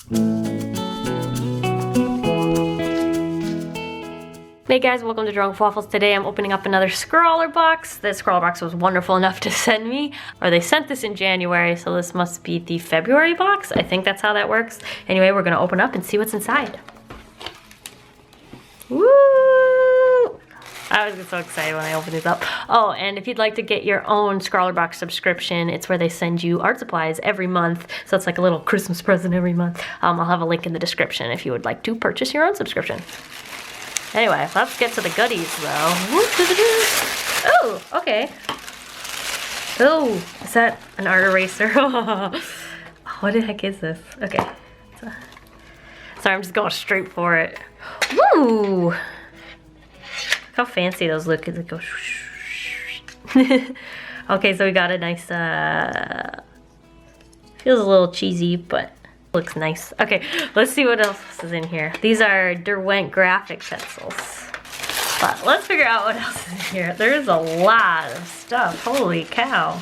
Hey guys, welcome to DrawingWiffWaffles. Today I'm opening up another SCRAWLRBOX. The SCRAWLRBOX was wonderful enough to send me, or they sent this in January, so this must be the February box. I think that's how that works. Anyway, we're gonna open up and see what's inside. Woo! I was so excited when I opened this up. Oh, and if you'd like to get your own SCRAWLRBOX subscription, it's where they send you art supplies every month. So it's like a little Christmas present every month. I'll have a link in the description if you would like to purchase your own subscription. Anyway, let's get to the goodies though. Oh, okay. Oh, is that an art eraser? What the heck is this? Okay. Sorry, I'm just going straight for it. Woo! Look how fancy those look as it goes. Okay, so we got a nice, feels a little cheesy, but looks nice. Okay, let's see what else is in here. These are Derwent graphic pencils. But let's figure out what else is in here. There's a lot of stuff. Holy cow.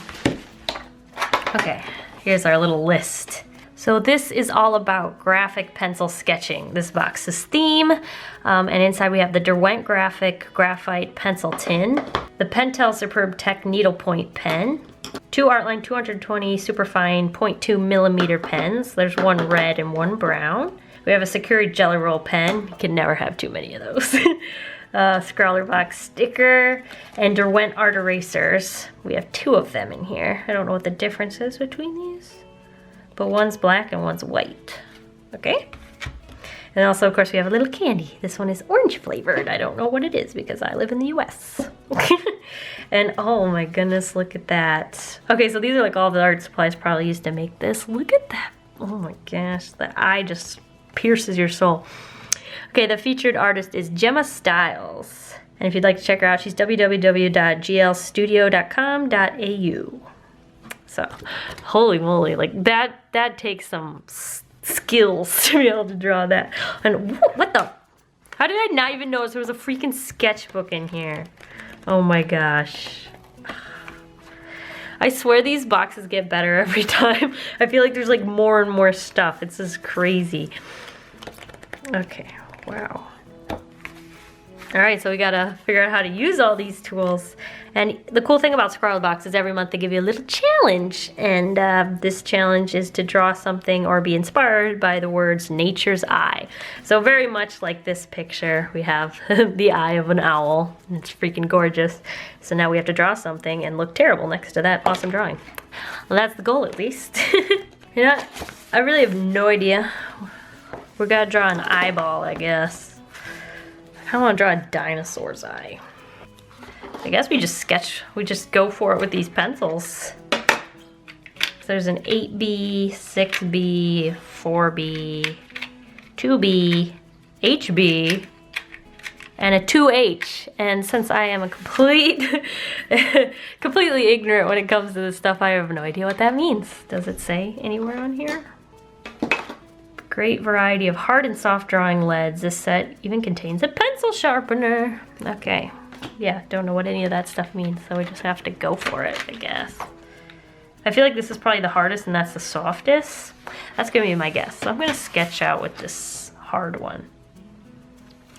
Okay, here's our little list. So this is all about graphic pencil sketching. This box is theme, and inside we have the Derwent Graphic Graphite Pencil Tin, the Pentel Superb Tech Needlepoint Pen, 2 Artline 220 Superfine 0.2 millimeter pens. There's one red and one brown. We have a Sakura Jelly Roll pen. You can never have too many of those. SCRAWLRBOX sticker and Derwent art erasers. We have 2 of them in here. I don't know what the difference is between these, but one's black and one's white. Okay. And also, of course, we have a little candy. This one is orange flavored. I don't know what it is because I live in the US. And oh my goodness, look at that. Okay, so these are like all the art supplies probably used to make this. Look at that. Oh my gosh, the eye just pierces your soul. Okay, the featured artist is Gemma Stiles. And if you'd like to check her out, she's www.glstudio.com.au. So, holy moly, like that takes some skills to be able to draw that. And what the? How did I not even notice there was a freaking sketchbook in here? Oh my gosh. I swear these boxes get better every time. I feel like there's like more and more stuff. It's just crazy. Okay, wow. All right, so we gotta figure out how to use all these tools. And the cool thing about SCRAWLRBOX is every month they give you a little challenge. And this challenge is to draw something or be inspired by the words nature's eye. So very much like this picture, we have the eye of an owl. It's freaking gorgeous. So now we have to draw something and look terrible next to that awesome drawing. Well, that's the goal at least. You know, I really have no idea. We gotta draw an eyeball, I guess. I don't want to draw a dinosaur's eye. I guess we just go for it with these pencils. So there's an 8B, 6B, 4B, 2B, HB, and a 2H. And since I am a completely ignorant when it comes to this stuff, I have no idea what that means. Does it say anywhere on here? Great variety of hard and soft drawing leads. This set even contains a pencil sharpener. Okay, yeah, don't know what any of that stuff means, so we just have to go for it, I guess. I feel like this is probably the hardest and that's the softest. That's gonna be my guess. So I'm gonna sketch out with this hard one.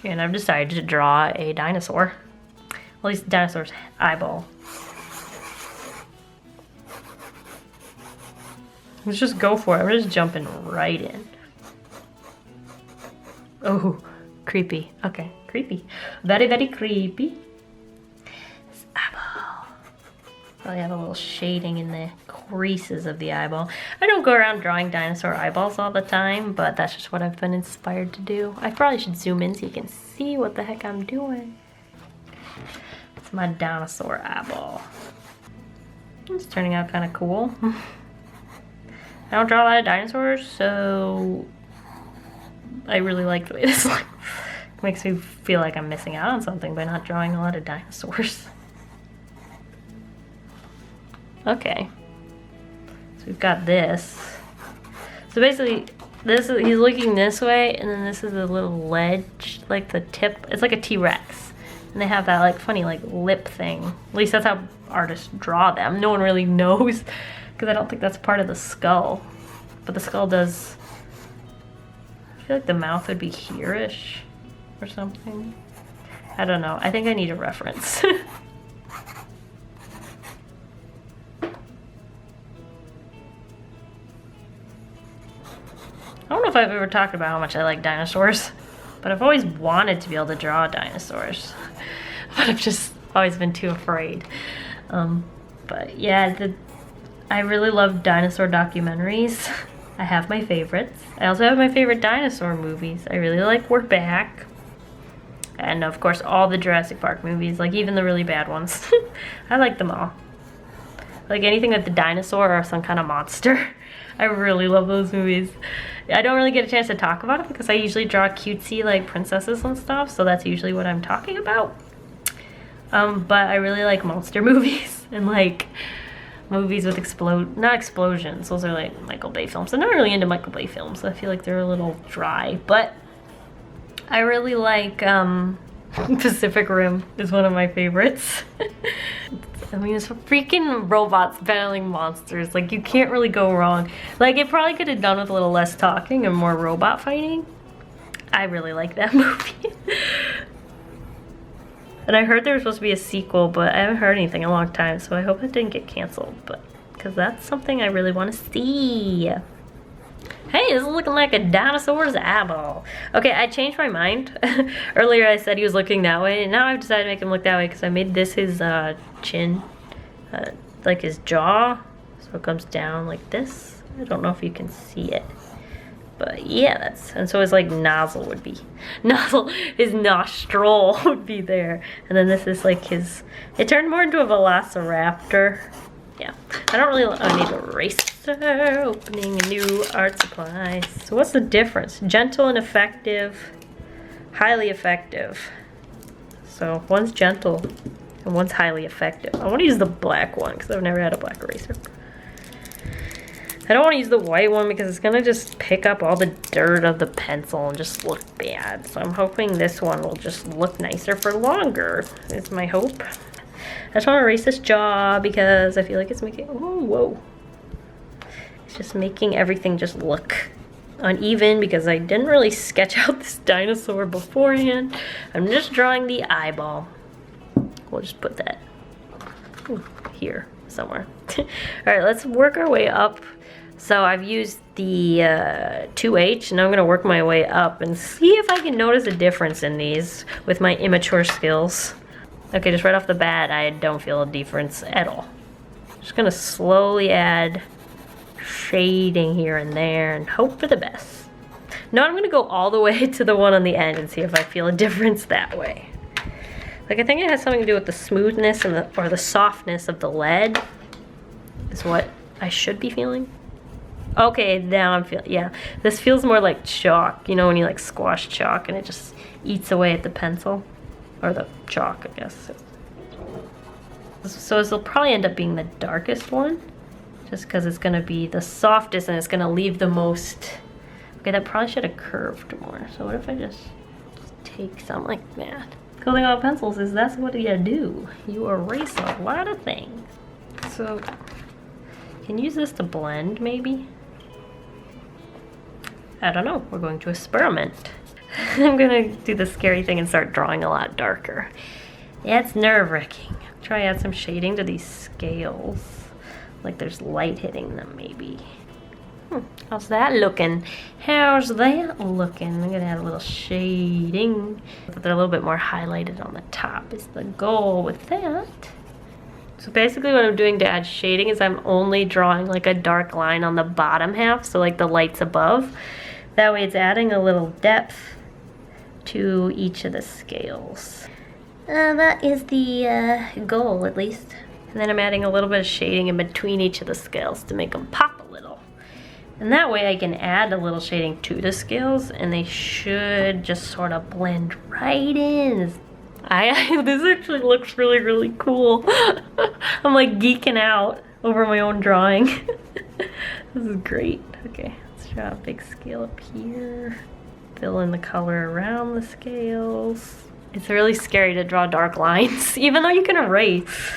And I've decided to draw a dinosaur. At least the dinosaur's eyeball. Let's just go for it. I'm just jumping right in. Oh, creepy. Okay, creepy. Very, very creepy. This eyeball. Probably have a little shading in the creases of the eyeball. I don't go around drawing dinosaur eyeballs all the time, but that's just what I've been inspired to do. I probably should zoom in so you can see what the heck I'm doing. It's my dinosaur eyeball. It's turning out kind of cool. I don't draw a lot of dinosaurs, so I really like the way this looks. It makes me feel like I'm missing out on something by not drawing a lot of dinosaurs. Okay. So we've got this. So basically, he's looking this way, and then this is a little ledge, like the tip. It's like a T-Rex. And they have that like funny like lip thing. At least that's how artists draw them. No one really knows, because I don't think that's part of the skull. But the skull does feel like the mouth would be here-ish or something. I don't know. I think I need a reference. I don't know if I've ever talked about how much I like dinosaurs, but I've always wanted to be able to draw dinosaurs. But I've just always been too afraid. But yeah, I really love dinosaur documentaries. I have my favorites. I also have my favorite dinosaur movies. I really like We're Back. And of course all the Jurassic Park movies, like even the really bad ones. I like them all. Like anything with the dinosaur or some kind of monster. I really love those movies. I don't really get a chance to talk about it because I usually draw cutesy like princesses and stuff, so that's usually what I'm talking about. But I really like monster movies and like movies with not explosions. Those are like Michael Bay films. I'm not really into Michael Bay films. I feel like they're a little dry, but I really like Pacific Rim is one of my favorites. I mean, it's freaking robots battling monsters. Like, you can't really go wrong. Like, it probably could have done with a little less talking and more robot fighting. I really like that movie. And I heard there was supposed to be a sequel, but I haven't heard anything in a long time, so I hope it didn't get canceled, but because that's something I really want to see. Hey, this is looking like a dinosaur's eyeball. Okay, I changed my mind. Earlier I said he was looking that way, and now I've decided to make him look that way because I made this his chin, like his jaw, so it comes down like this. I don't know if you can see it. But yeah, and so his like nozzle would be, his nostril would be there. And then this is like it turned more into a velociraptor. Yeah, I don't really, I need a eraser, opening a new art supply. So what's the difference? Gentle and effective, highly effective. So one's gentle and one's highly effective. I want to use the black one because I've never had a black eraser. I don't want to use the white one because it's going to just pick up all the dirt of the pencil and just look bad. So I'm hoping this one will just look nicer for longer, is my hope. I just want to erase this jaw because I feel like it's making, oh, whoa. It's just making everything just look uneven because I didn't really sketch out this dinosaur beforehand. I'm just drawing the eyeball. We'll just put that here somewhere. All right, let's work our way up. So I've used the 2H, and I'm going to work my way up and see if I can notice a difference in these with my immature skills. Okay, just right off the bat, I don't feel a difference at all. Just going to slowly add shading here and there and hope for the best. Now I'm going to go all the way to the one on the end and see if I feel a difference that way. Like, I think it has something to do with the smoothness and or the softness of the lead is what I should be feeling. Okay, now I'm feeling, yeah. This feels more like chalk, you know, when you like squash chalk and it just eats away at the pencil. Or the chalk, I guess. So this will probably end up being the darkest one. Just because it's going to be the softest and it's going to leave the most... Okay, that probably should have curved more. So what if I just take something like that? Cool thing about pencils is that's what you do. You erase a lot of things. So, you can use this to blend, maybe? I don't know. We're going to experiment. I'm gonna do the scary thing and start drawing a lot darker. Yeah, it's nerve-wracking. Try add some shading to these scales. Like there's light hitting them, maybe. How's that looking? How's that looking? I'm gonna add a little shading. But they're a little bit more highlighted on the top is the goal with that. So basically what I'm doing to add shading is I'm only drawing like a dark line on the bottom half, so like the lights above. That way it's adding a little depth to each of the scales. That is the goal, at least. And then I'm adding a little bit of shading in between each of the scales to make them pop a little. And that way I can add a little shading to the scales and they should just sort of blend right in. This actually looks really, really cool. I'm like geeking out over my own drawing. This is great. Okay, let's draw a big scale up here. Fill in the color around the scales. It's really scary to draw dark lines, even though you can erase.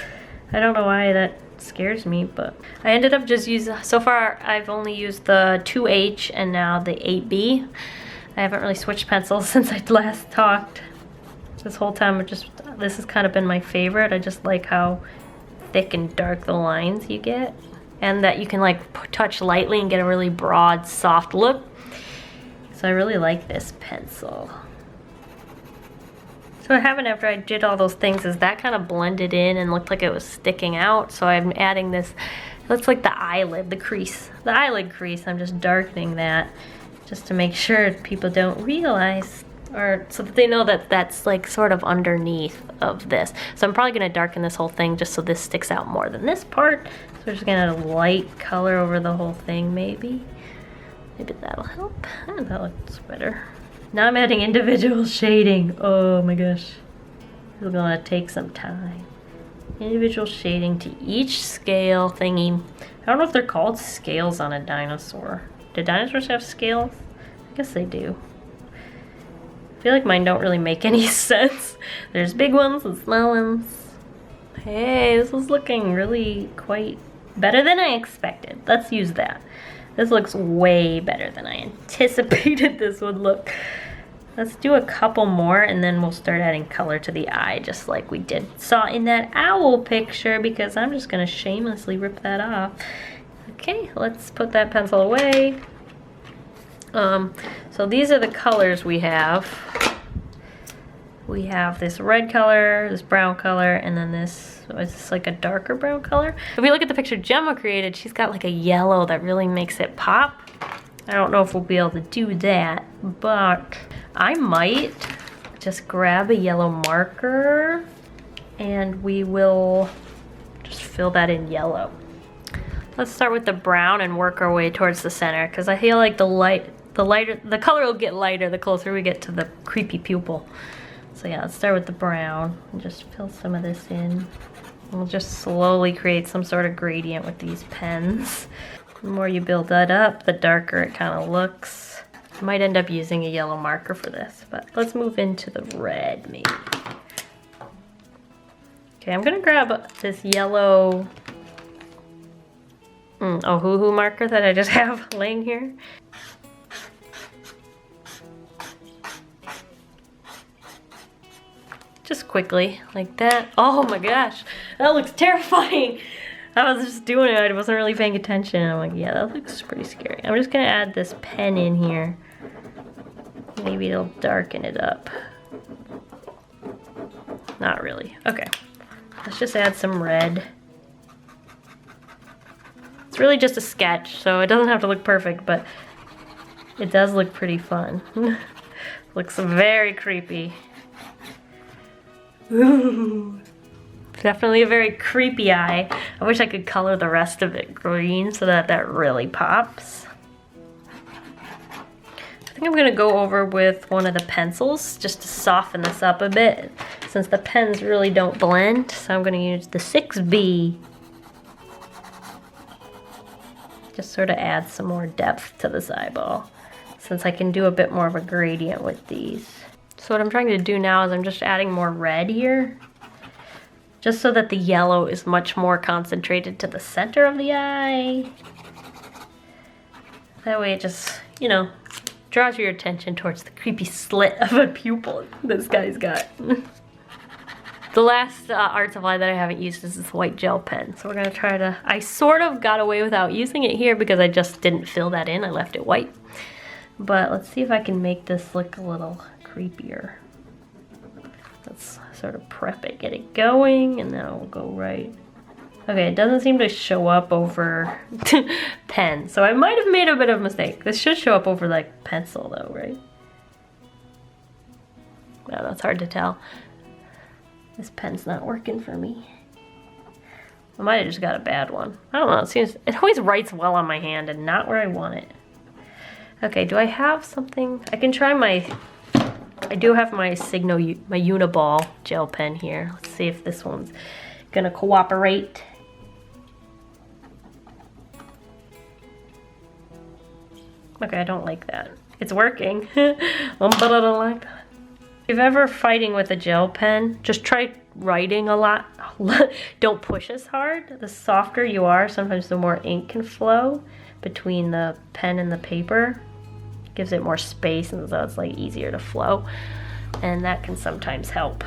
I don't know why that scares me, but I ended up just using, so far I've only used the 2H and now the 8B. I haven't really switched pencils since I last talked. This whole time, this has kind of been my favorite. I just like how thick and dark the lines you get, and that you can like touch lightly and get a really broad, soft look. So I really like this pencil. So what happened after I did all those things is that kind of blended in and looked like it was sticking out. So I'm adding this, looks like the eyelid, the crease, the eyelid crease. I'm just darkening that just to make sure people don't realize, or so that they know that that's like sort of underneath of this. So I'm probably gonna darken this whole thing just so this sticks out more than this part. So we're just gonna add a light color over the whole thing maybe. Maybe that'll help. Oh, that looks better. Now I'm adding individual shading. Oh my gosh. This is gonna take some time. Individual shading to each scale thingy. I don't know if they're called scales on a dinosaur. Do dinosaurs have scales? I guess they do. I feel like mine don't really make any sense. There's big ones and small ones. Hey, this is looking really quite better than I expected. Let's use that. This looks way better than I anticipated this would look. Let's do a couple more and then we'll start adding color to the eye just like we saw in that owl picture, because I'm just gonna shamelessly rip that off. Okay, let's put that pencil away. So these are the colors we have. We have this red color, this brown color, and then this, is this like a darker brown color? If we look at the picture Gemma created, she's got like a yellow that really makes it pop. I don't know if we'll be able to do that, but I might just grab a yellow marker and we will just fill that in yellow. Let's start with the brown and work our way towards the center, because I feel like the color will get lighter the closer we get to the creepy pupil. So yeah, let's start with the brown and just fill some of this in. We'll just slowly create some sort of gradient with these pens. The more you build that up, the darker it kind of looks. I might end up using a yellow marker for this, but let's move into the red maybe. Okay, I'm gonna grab this yellow Ohuhu marker that I just have laying here. Just quickly, like that. Oh my gosh, that looks terrifying. I was just doing it, I wasn't really paying attention. I'm like, yeah, that looks pretty scary. I'm just gonna add this pen in here. Maybe it'll darken it up. Not really, okay. Let's just add some red. It's really just a sketch, so it doesn't have to look perfect, but it does look pretty fun. Looks very creepy. Ooh. Definitely a very creepy eye. I wish I could color the rest of it green so that that really pops. I think I'm gonna go over with one of the pencils just to soften this up a bit, since the pens really don't blend. So I'm gonna use the 6B. Just sort of add some more depth to this eyeball, since I can do a bit more of a gradient with these. So what I'm trying to do now is I'm just adding more red here, just so that the yellow is much more concentrated to the center of the eye. That way it just, you know, draws your attention towards the creepy slit of a pupil this guy's got. The last art supply that I haven't used is this white gel pen. So we're gonna try to, I sort of got away without using it here because I just didn't fill that in, I left it white. But let's see if I can make this look a little creepier. Let's sort of prep it, get it going, and then we'll go right. Okay, it doesn't seem to show up over pen, so I might have made a bit of a mistake. This should show up over like pencil though, right? No, that's hard to tell. This pen's not working for me. I might have just got a bad one. I don't know, it always writes well on my hand and not where I want it. Okay, do I have something? I can try I do have my my Uniball gel pen here. Let's see if this one's gonna cooperate. Okay, I don't like that. It's working, but I don't like that. If you're ever fighting with a gel pen, just try writing a lot. Don't push as hard. The softer you are, sometimes the more ink can flow between the pen and the paper. Gives it more space, and so it's like easier to flow, and that can sometimes help.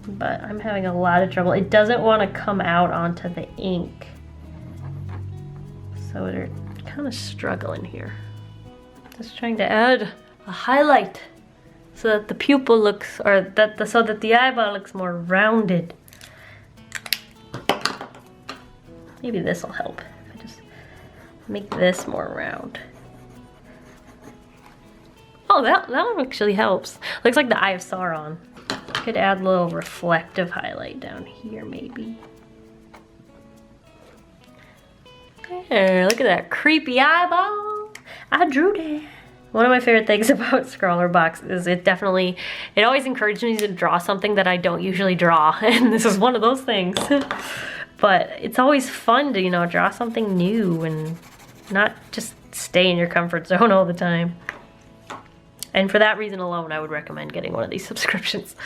But I'm having a lot of trouble. It doesn't want to come out onto the ink, so we're kind of struggling here. Just trying to add a highlight so that the pupil looks, or so that the eyeball looks more rounded. Maybe this will help. If I just make this more round. Oh, that one actually helps. Looks like the Eye of Sauron. Could add a little reflective highlight down here, maybe. There, look at that creepy eyeball. I drew that. One of my favorite things about SCRAWLRBOX is it always encourages me to draw something that I don't usually draw, and this is one of those things. But it's always fun to, you know, draw something new and not just stay in your comfort zone all the time. And for that reason alone, I would recommend getting one of these subscriptions.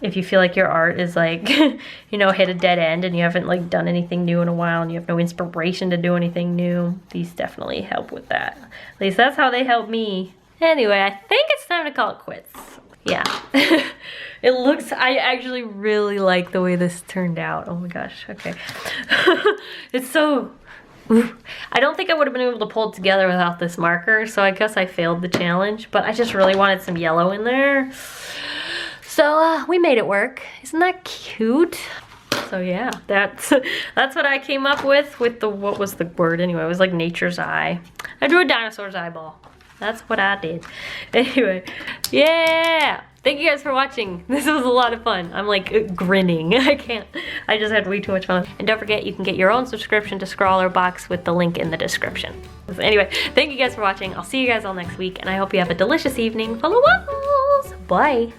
If you feel like your art is like, you know, hit a dead end and you haven't like done anything new in a while and you have no inspiration to do anything new, these definitely help with that. At least that's how they help me. Anyway, I think it's time to call it quits. Yeah. It looks, I actually really like the way this turned out. Oh my gosh, okay. It's so, I don't think I would have been able to pull it together without this marker, so I guess I failed the challenge, but I just really wanted some yellow in there. So we made it work. Isn't that cute? So yeah, that's what I came up with the, what was the word anyway? It was like nature's eye. I drew a dinosaur's eyeball. That's what I did. Anyway, yeah. Thank you guys for watching. This was a lot of fun. I'm like grinning. I just had way too much fun. And don't forget, you can get your own subscription to SCRAWLRBOX with the link in the description. Anyway, thank you guys for watching. I'll see you guys all next week, and I hope you have a delicious evening full of waffles. Bye.